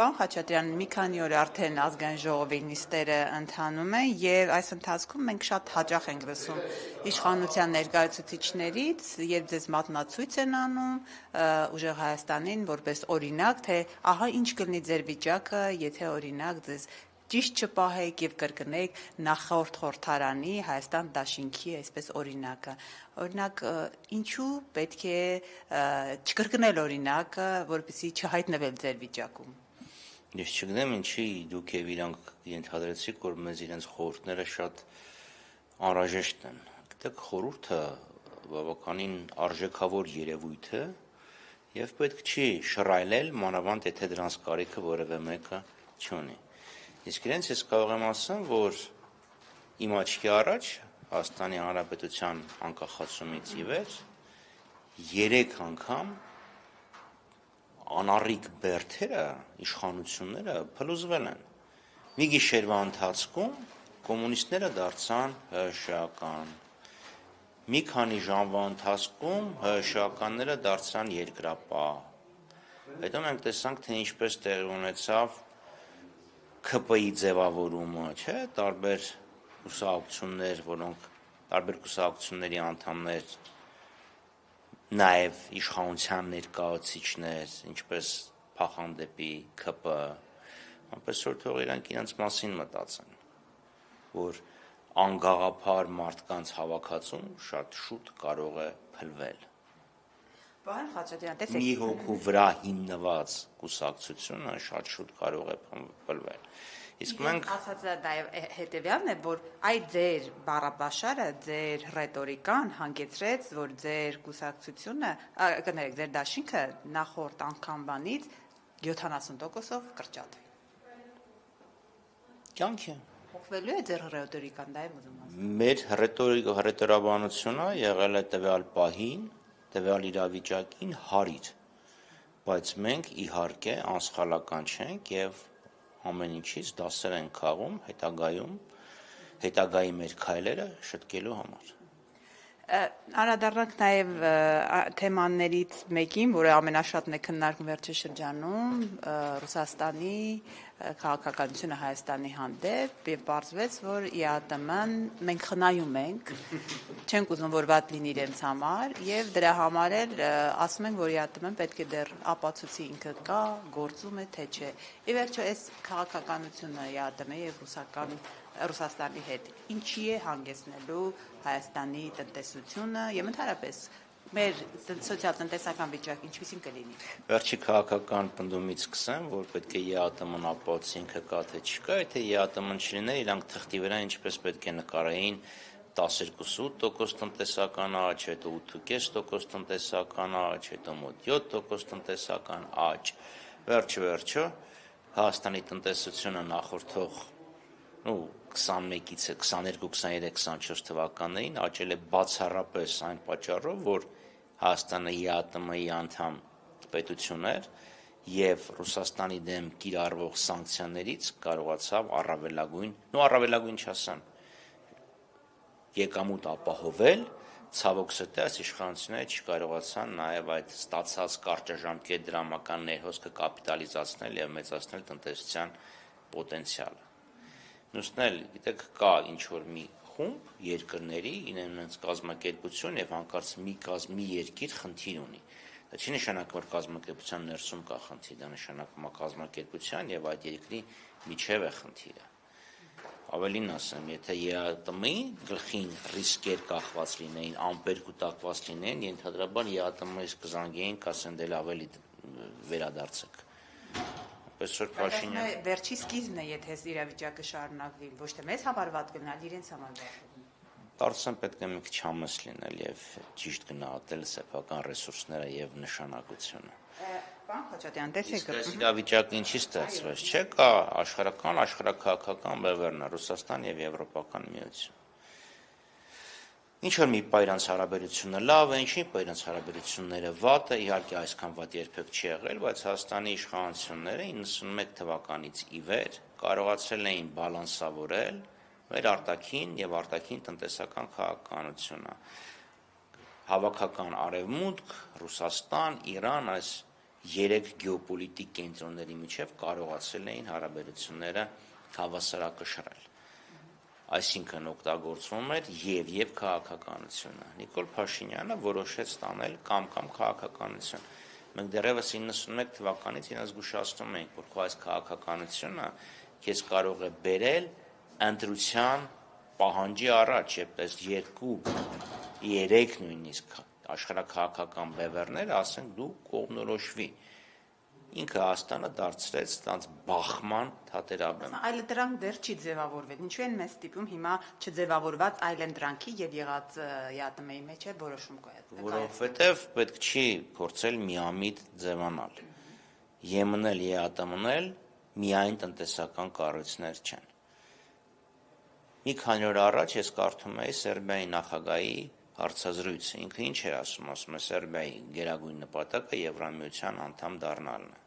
Պարոն Խաչատրյան, մի քանի օր արդեն ազգային ժողովի նիստերը ընթանում են եւ այս ընթացքում մենք շատ հաճախ ենք լսում իշխանության ներկայացուցիչներից եւ ձեզ մատնացույց են անում ուժեղ Հայաստանին որպես օրինակ, թե ահա ինչ կլինի ձեր վիճակը, եթե օրինակ ձեզ ճիշտ չպահեք եւ կրկնեք նախորդ խորհրդարանի Հայաստան դաշինքի այսպես օրինակը։ Օրինակ, ինչու պետք է չկրկնել օրինակը, որպեսզի չհայտնվել ձեր վիճակում։ Ես չգիտեմ ինչի դուք եւ իրանք ենթադրեցիք, որ մեզ իրենց խորհուրդները շատ անհրաժեշտ են։ Գիտեք, խորհուրդը բավականին արժեքավոր երևույթ է եւ պետք չի շռայլել, մանավանդ եթե դրանց կարիքը որևէ մեկը չունի։ Իսկ իրենց ես կարող եմ ասեմ, որ իմ աչքի առաջ Հայաստանի Հանրապետության անկախացումից ի վեր 3 անգամ անառիկ բերդերը, իշխանությունները փլուզվել են։ Մի գիշերվա ընթացքում կոմունիստները դարձան ՀՀՇ-ական։ Մի քանի ժամվա ընթացքում ՀՀՇ-ականները դարձան երկրապահ։ Հետո մենք տեսանք, թե ինչպես տեղի ունեցավ ՔՊ-ի ձևավորումը, չէ, տարբեր կուսակցություններ, որոնք տարբեր կուսակցությունների անդամներ, նաև իշխանության ներկայացուցիչներ, ինչպես փախանդեպի ՔՊ, այնպես որ թող իրանք իրենց մասին մտածեն, որ անգաղափար մարդկանց հավաքածուն շատ շուտ կարող է փլվել։ Պարոն Խաչատրյան, տեսեք, մի հոգու վրա հիմնված կուսակցությունը շատ շուտ կարող է փլվել։ Իսկ մենք ասածը նաև հետևյալն է, որ այդ ձեր բառապաշարը, ձեր ռետորիկան հանգեցրեց, որ ձեր կուսակցությունը, կներեք, ձեր դաշինքը նախորդ անգամվանից 70%-ով կրճատվի։ կյանքի Փոխվելու է ձեր ռետորիկան, դա եմ ուզում ասել։ մեր ռետորաբանությունը եղել է տվյալ պահին, տվյալ իրավիճակին հարիր, բայց մենք իհարկե անսխալական չենք եւ ամեն ինչից դասեր են քաղում հետագայի մեր քայլերը շտկելու համար։ Անդրադառնանք նաև թեմաներից մեկին, որը ամենաշատն է քննարկվում վերջին շրջանում, Ռուսաստանի քաղաքականությունը Հայաստանի հանդեպ, եւ պարզվեց, որ ԵԱՏՄ-ն մենք խնայում ենք, չենք ուզում, որ վատ լինի իրենց համար, եւ դրա համար էլ ասում ենք, որ ԵԱՏՄ-ն պետք է դեռ ապացուցի ինքը կա, գործում է, թե չէ։ Ի վերջո, այս քաղաքականությունը ԵԱՏՄ-ի եւ Ռուսաստանի հետ ինչի է հանգեցնելու Հայաստանի տնտեսությունը եւ ընդհանրապես մեր սոցիալ-տնտեսական վիճակ ինչպիսին կլինի։ Վերջի քաղաքական պնդումից սկսեմ, որ պետք է ԵԱՏՄ-ն ապացուցի ինքը կա թե չկա, եթե ԵԱՏՄ-ն չլիներ, իրանք թղթի վրա ինչպես պետք է նկարային 12.8% տնտեսական աճ, հետո 8.5% տնտեսական աճ, հետո մոտ 7% տնտեսական աճ։ Վերջը Հայաստանի տնտեսությունը նախորդող 21-ից 22, 23, 24 թվականներին աճել է բացառապես այն պատճառով, որ Հայաստանը ԵԱՏՄ-ի անդամ պետություն էր եւ Ռուսաստանի դեմ կիրառվող սանկցիաներից կարողացավ առավելագույն չասեմ, եկամուտ ապահովել, ցավոք սրտի այս իշխանությունները չկարողացան նաեւ այդ ստացած կարճաժամկետ դրամական ներհոսքը կապիտալիզացնել եւ մեծացնել տնտեսության պոտենցիալը։ Նույնիսկ գիտեք, կա ինչ-որ մի խումբ երկրների իրենց կազմակերպություն եւ հանկարծ մի երկիր խնդիր ունի։ Դա չի նշանակում, որ կազմակերպության ներսում կա խնդիր, դա նշանակում է կազմակերպության եւ այդ երկրի միջև է խնդիրը։ Ավելին ասեմ, եթե ԵԱՏՄ-ի գլխին ռիսկեր կախված լինեին, ամպեր կուտակված լինեին, ենթադրաբար ԵԱՏՄ-ից կզանգեին, կասեն դել ավելի վերադարձեք։ Վերջի սկիզբն է, եթե այս իրավիճակը շարունակվի, ոչ թե մեզ համար վատ կլինի, այլ իրենց համար վատ։ Կարծում եմ պետք է մի քիչ համես լինել եւ ճիշտ գնահատել սեփական ռեսուրսները եւ նշանակությունը։ Պարոն Խաչատրյան, տեսեք, այս իրավիճակը ինչի ստացվեց, չէ՞, կա աշխարհաքաղաքական բևեռն է Ռուսաստան եւ Եվրոպական միություն։ Ինչ որ մի պահ իրանց հարաբերությունը լավ է, ինչ մի պահ իրանց հարաբերությունները վատ է, իհարկե այսքան վատ երբեք չի եղել, բայց Հայաստանի իշխանությունները 91 թվականից ի վեր կարողացել էին բալանսավորել մեր արտաքին եւ արտաքին տնտեսական քաղաքականությունը։ Հավաքական արևմուտք, Ռուսաստան, Իրան այս երեք գեոպոլիտիկ կենտրոնների միջև կարողացել էին հարաբերությունները հավասարակշռել։ Այսինքն օգտագործվում էր եւ քաղաքականությունը։ Նիկոլ Փաշինյանը որոշեց ստանել կամ քաղաքականություն։ Մենք դեռևս 91 թվականից իրենց զգուշացնում էինք, որ քո այս քաղաքականությունը քեզ կարող է բերել ընտրության պահանջի առաջ, երբ այս 2-3 նույնիսկ աշխարհաքաղաքական բևեռները ասեն դու կողմնորոշվի։ Ինքը Հայաստանը դարձրեց տանց բախման թատերաբեմ։ Այլ դրանք դեռ չի ձևավորվել։ Ինչու են մեզ ստիպում հիմա չձևավորված այլ ընդրանքի եւ եղած ԵԱՏՄ-ի մեջ է որոշում կայացնել։ Որովհետեւ պետք չի փորձել միամիտ ձևանալ։ ԵՄՆ-ն էլ ԵԱՏՄ-ն էլ միայն տնտեսական կառույցներ չեն։ Մի քանի օր առաջ ես կարդում էի Սերբիայի նախագահի հարցազրույցը, ինքը ինչ էր ասում է Սերբիայի գերագույն նպատակը Եվրամիության անդամ դառնալն է։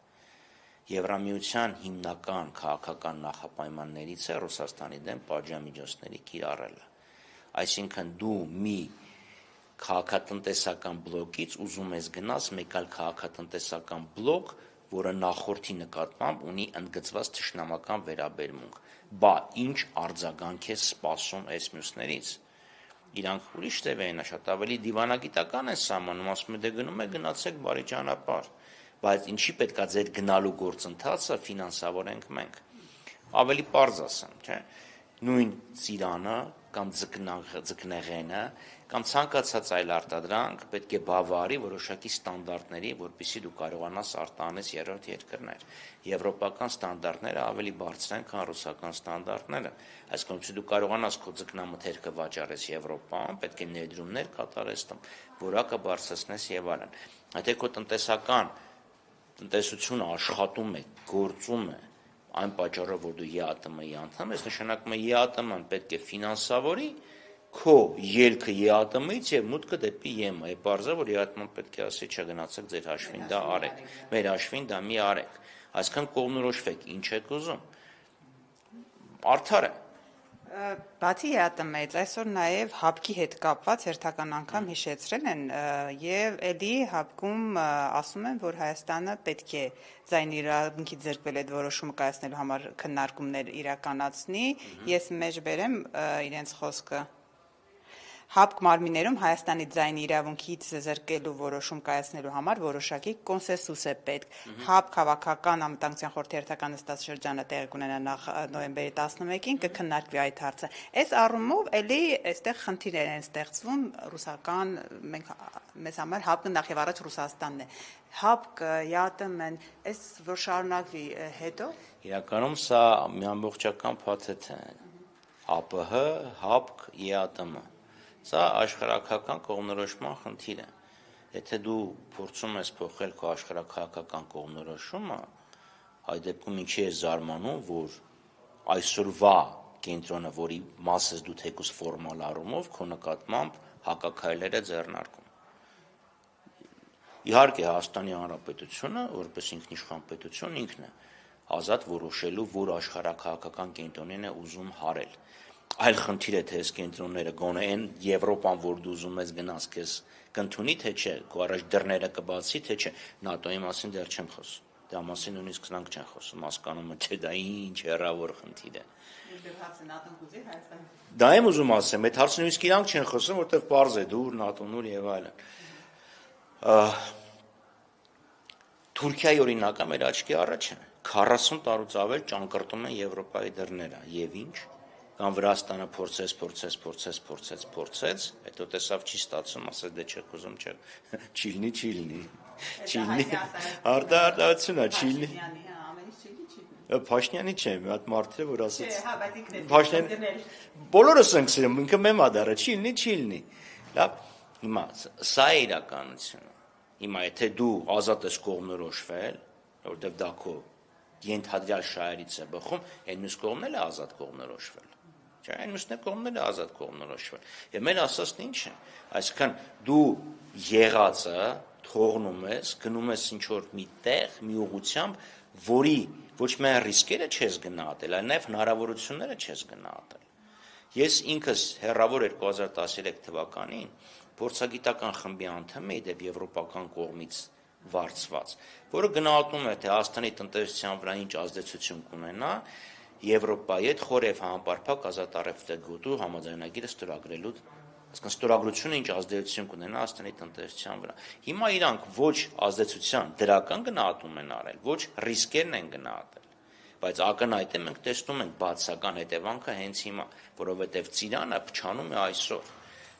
Եվրամիության հիմնական քաղաքական նախապայմաններից է Ռուսաստանի դեմ պատժամիջոցների կիրառելը։ Այսինքն դու մի քաղաքատնտեսական բլոկից ուզում ես գնաս մեկ այլ քաղաքատնտեսական բլոկ, որը նախորդի նկատմամբ ունի ընդգծված թշնամական վերաբերմունք։ Բա ինչ արձագանք է սպասում այս մյուսներից։ Իրանք ուրիշ տեղ են, շատ ավելի դիվանագիտական են սահմանում, ասում են դե գնում է գնացեք բարի ճանապարհ, բայց ինչի պետքա ձեր գնալու գործընթացը ֆինանսավորենք մենք։ Ավելի պարզ ասեմ, չէ՞, նույն ծիրանը կամ ձկնեղենը կամ ցանկացած այլ արտադրանք պետք է բավարարի որոշակի ստանդարտների, որպեսզի դու կարողանաս արտահանես երրորդ երկրներ։ Եվրոպական ստանդարտները ավելի բարձր են, քան ռուսական ստանդարտները։ Այսինքն դու կարողանաս քո ձկնամթերքը վաճառես Եվրոպայում, պետք է ներդրումներ կատարես, որակը բարձրացնես եւ այլն։ Եթե քո տնտեսությունը աշխատում է, գործում է, այն պատճառով, որ դու ԵԱՏՄ-ի անդամ ես, նշանակում է ԵԱՏՄ-ն պետք է ֆինանսավորի քո ելքը ԵԱՏՄ-ից եւ մուտքը դեպի ԵՄ։ Է բարձր, որ ԵԱՏՄ-ն պետք է ասի, չգնացեք ձեր հաշվին դա արեք, մեր հաշվին դա մի արեք։ Այսքան կողմնորոշվեք, ինչ եք ուզում։ Արդար է։ Բացի ԵԱՏՄ-ից այսօր նաև ՀԱՊԿ-ի հետ կապված հերթական անգամ հիշեցրել են եւ ելի ՀԱՊԿ-ում ասում են, որ Հայաստանը պետք է ձայնի իրավունքի ձեռքվել այդ որոշումը կայացնելու համար քննարկումներ իրականացնի։ Ես մեջ բերեմ իրենց խոսքը։ ՀԱՊԿ մարմիններում Հայաստանի ձայնի իրավունքից զրկելու որոշում կայացնելու համար որոշակի կոնսենսուս է պետք։ ՀԱՊԿ հավաքական անվտանգության խորհրդի հերթական նստաշրջանը տեղի կունենա նախ նոյեմբերի 11-ին կքննարկվի այդ հարցը։ Այս առումով էլի այստեղ խնդիրներ են ստեղծվում ռուսական, մեզ համար ՀԱՊԿ-ը նախ եւ առաջ Ռուսաստանն է։ ՀԱՊԿ, ԵԱՏՄ-ն, այս որ շարունակվի հետո։ Իրականում սա մի ամբողջական փաթեթ է։ ԱՊՀ, ՀԱՊԿ, ԵԱՏՄ։ Սա աշխարհակական կողմնորոշման խնդիր է։ Եթե դու փորձում ես փոխել քո աշխարհակական կողմնորոշումը, այդ դեպքում ինչի է զարմանում, որ այսօրվա կենտրոնը, որի մաս ես դու թեկուզ ֆորմալ առումով, քո նկատմամբ հակաքայլեր է ձեռնարկում։ Իհարկե Հայաստանի Հանրապետությունը, որպես ինքնիշխան պետություն, ինքն է ազատ որոշելու, որ աշխարհակական կենտրոնին է ուզում հարել։ Այլ խնդիր է, թե այս կենտրոնները գոնե այն Եվրոպան, որ դու ուզում ես գնաս, քեզ կընդունի, թե չէ, քո առաջ դռները կբացի, թե չէ, ՆԱՏՕ-ի մասին դեռ չեմ խոսում։ Դա մասին նույնիսկ սրանք չեն խոսում, հասկանում են, թե դա ինչ հեռավոր խնդիր է։ Դա եմ ուզում ասեմ, այդ հարցը նույնիսկ իրանք չեն խոսում, որտեղ պարզ է դուր, ՆԱՏՕ-ն ուր եւ այլն։ Թուրքիայի օրինակը մեր աչքի առաջ է։ 40 տարուց ավել ճանկռտում են Եվրոպայի դռները, եւ ինչ։ Կամ Վրաստանը փորձեց, հետո տեսավ չի ստացվում, ասեց դե չեք ուզում, չիլնի, արտահայտություն է, չիլնի։ Փաշինյանի չէ, մի հատ մարդ է, որ ասեց։ Փաշինյանը բոլորս ենք սիրում, ինքը մեմա դառը, չիլնի։ Լավ, հիմա սա է իրականությունը։ Հիմա եթե դու ազատ ես կողմնորոշվել, որովհետև դա քո ենթադրյալ շահերից է բխում, այն մյուս կողմն էլ է ազատ կողմնորոշվել։ Չէ, այն մյուսն է կողմն էլ է ազատ կողմնորոշվել։ Եվ մեր ասածն ինչ է։ Այսինքն դու եղածը թողնում ես, գնում ես ինչ որ մի տեղ, մի ուղղությամբ, որի ոչ միայն ռիսկերը չես գնահատել, այլ նաև հնարավորությունները չես գնահատել։ Ես ինքս հեռավոր 2013 թվականին փորձագիտական խմբի անդամ էի դեպի եվրոպական կողմից վարձված, որը գնահատում է, թե Հայաստանի տնտեսության վրա ինչ ազդեցություն կունենա Եվրոպայի հետ խոր եւ համապարփակ ազատ առևտրի համաձայնագիրը ստորագրելու, այսինքն ստորագրությունը ինչ ազդեցություն կունենա Հայաստանի տնտեսության վրա։ Հիմա իրանք ոչ ազդեցության դրական գնահատում են արել, ոչ ռիսկերն են գնահատել, բայց ակնհայտ է մենք տեսնում ենք բացական հետևանքը հենց հիմա, որովհետեւ Ծիրանը փչանում է այսօր,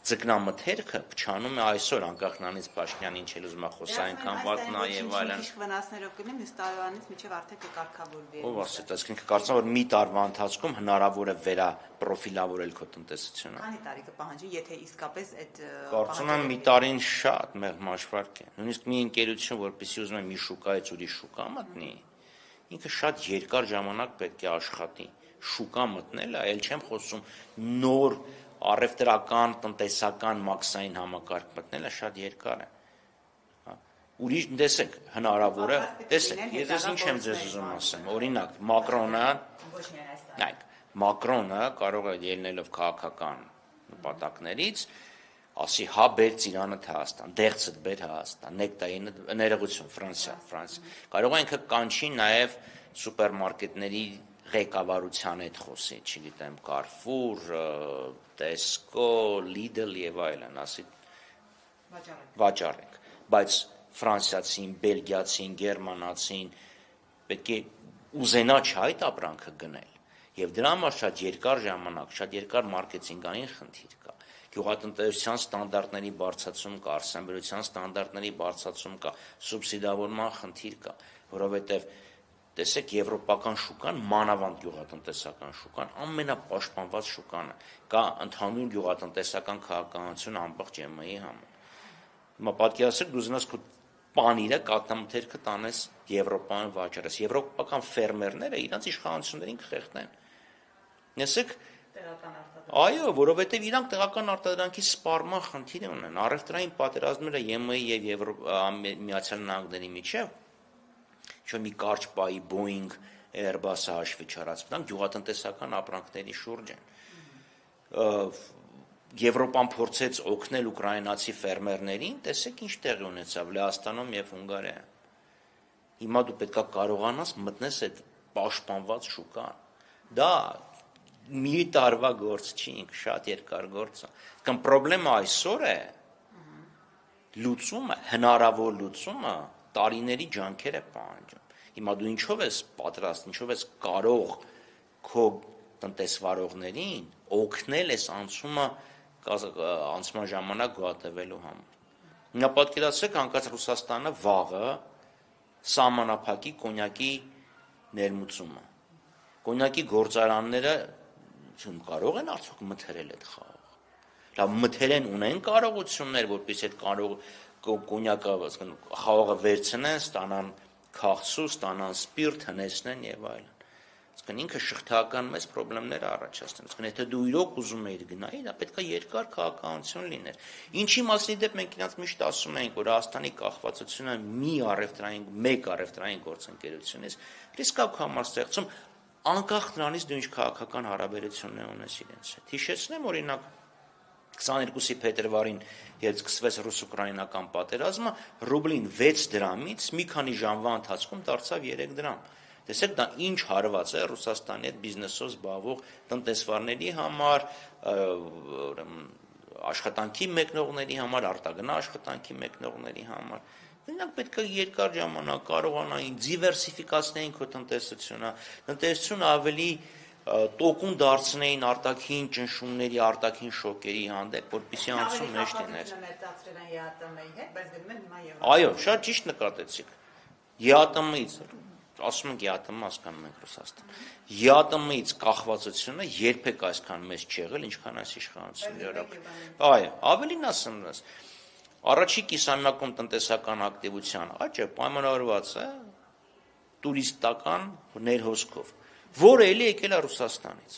ձկնամթերքը փչանում է այսօր, անկախ նրանից Փաշինյանը ինչ էլ ուզում է խոսա, այնքան վատ նա եւ այլն։ Ինչ վնասներով կլինի, մյուս տարվանից մինչև արդեն կկարգավորվի։ Ով ասեց, այսինքն կարծում եմ, որ մի տարվա ընթացքում հնարավոր է վերապրոֆիլավորել քո տնտեսությունը։ Քանի տարի կպահանջի, եթե իսկապես այդ Կարծում եմ մի տարին շատ մեղմ հաշվարկ է։ Նույնիսկ մի ընկերություն, որպեսզի ուզում է մի շուկայից ուրիշ շուկա մտնի, ինքը շատ երկար ժամանակ պետք է աշխատի։ Շուկա մտնելը, այլ չեմ խոսում նոր առևտրական, տնտեսական մաքսային համակարգ մտնելը շատ երկար է։ Ուրիշ տեսեք, հնարավոր է, տեսեք, ես ինչ եմ ձեզ ուզում ասեմ, օրինակ, Մակրոնը կարող է ելնելով քաղաքական նպատակներից, ասի հա բեր Ծիրանը Հայաստան, դեղցդ բեր Հայաստան, նեկտային ներողություն Ֆրանսիա, կարող է ինքը կանչի նաև սուպերմարկետների ղեկավարության հետ խոսի, չգիտեմ, Carrefour, Tesco, Lidl եւ այլն, ասի վաճառեք, բայց ֆրանսիացին, բելգիացին, գերմանացին պետք է ուզենա այդ ապրանքը գնել եւ դրա համար շատ երկար ժամանակ, շատ երկար մարքեթինգային խնդիր կա, գյուղատնտեսության ստանդարտների բարձրացում կա, արդյունաբերության ստանդարտների բարձրացում կա, սուբսիդավորման խնդիր կա, որովհետեւ տեսեք եվրոպական շուկան, մանավանդ գյուղատնտեսական շուկան ամենապաշտպանված շուկան է, կա ընդհանուր գյուղատնտեսական քաղաքականություն ամբողջ ԵՄ-ի համար։ Հիմա պատկերացրեք դու ուզենաս քո պանիրը կաթնամթերքը տանես Եվրոպան վաճառես, եվրոպական ֆերմերները իրանց իշխանություններին կխեղդեն։ Տեսեք, այո, որովհետև իրանք տեղական արտադրանքի սպառման խնդիր ունեն, առևտրային պատերազմները ԵՄ-ի եւ Միացյալ Նահանգների միջեւ Չէ՞ մի կարճ պայի Boeing, Airbus-ը հաշվի չառած, դրանք գյուղատնտեսական ապրանքների շուրջ են։ Եվրոպան փորձեց օգնել ուկրաինացի ֆերմերներին, տեսեք ինչ տեղի ունեցավ Լեհաստանում եւ Հունգարիայում։ Հիմա դու պետքա կարողանաս մտնես այդ պաշտպանված շուկան։ Դա մի տարվա գործ չի, ինքը շատ երկար գործ է։ Կամ խնդրեմը այսօր է լուծումը, հնարավոր լուծումը տարիների ջանքեր է պահանջում։ Հիմա դու ինչով ես պատրաստ, ինչով ես կարող քո տնտեսվարողներին օգնել այս անցման ժամանակ գոհատևելու համար։ Հիմա պատկերացրեք հանկարծ Ռուսաստանը վաղը սահմանափակի կոնյակի ներմուծումը։ Կոնյակի գործարանները կարող են արդյոք մթերել այդ խաղը։ Լավ մթել են ունեն կարողություններ, որպեսզի այդ կոնյակը խաղը վերցնեն, ստանան քաղցու, ստանան սպիրտ, հնեցնեն եւ այլն։ Այսինքն ինքը շղթական մեծ խնդիրներ առաջացնում։ Այսինքն եթե դու իրոք ուզում ես գնալ, դա պետք է երկար քաղաքականություն լիներ։ Ինչի մասնի դեպ մենք իրաց միշտ ասում ենք, որ Հայաստանի կախվածությունը մեկ առևտրային գործընկերությունից ռիսկավ համար ստեղծում անկախ նրանից դու ինչ քաղաքական հարաբերություններ ունես իրենց հետ։ Հիշեցնեմ օրինակ 22-ի փետրվարին, երբ սկսվեց ռուս-ուկրաինական պատերազմը, ռուբլին 6 դրամից մի քանի ժամվա ընթացքում դարձավ 3 դրամ։ Տեսեք, դա ինչ հարված է Ռուսաստանի հետ բիզնեսով զբաղվող տնտեսվարների համար, աշխատանքի մեկնողների համար, արտագնա աշխատանքի մեկնողների համար։ Նրանք պետք է երկար ժամանակ կարողանային դիվերսիֆիկացնեին քո տնտեսությունը ավելի տոկուն դարձնեին արտաքին ճնշումների, արտաքին շոկերի հանդեպ, որպեսզի անցում մեջ լիներ։ Այո, շատ ճիշտ նկատեցիք։ ԵԱՏՄ-ից, ասում ենք ԵԱՏՄ, հասկանում ենք Ռուսաստան։ ԵԱՏՄ-ից կախվածությունը երբեք այսքան մեծ չի եղել, ինչքան այս իշխանությունների։ Այո, ավելին ասեմ դες։ Առաջի կիսամյակում տնտեսական ակտիվության աճը պայմանավորված է տուրիստական ներհոսքով, որը էլի եկել է Ռուսաստանից։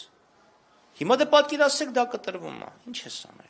Հիմա դե պատկերացրեք դա կտրվում է, ինչ ես անում։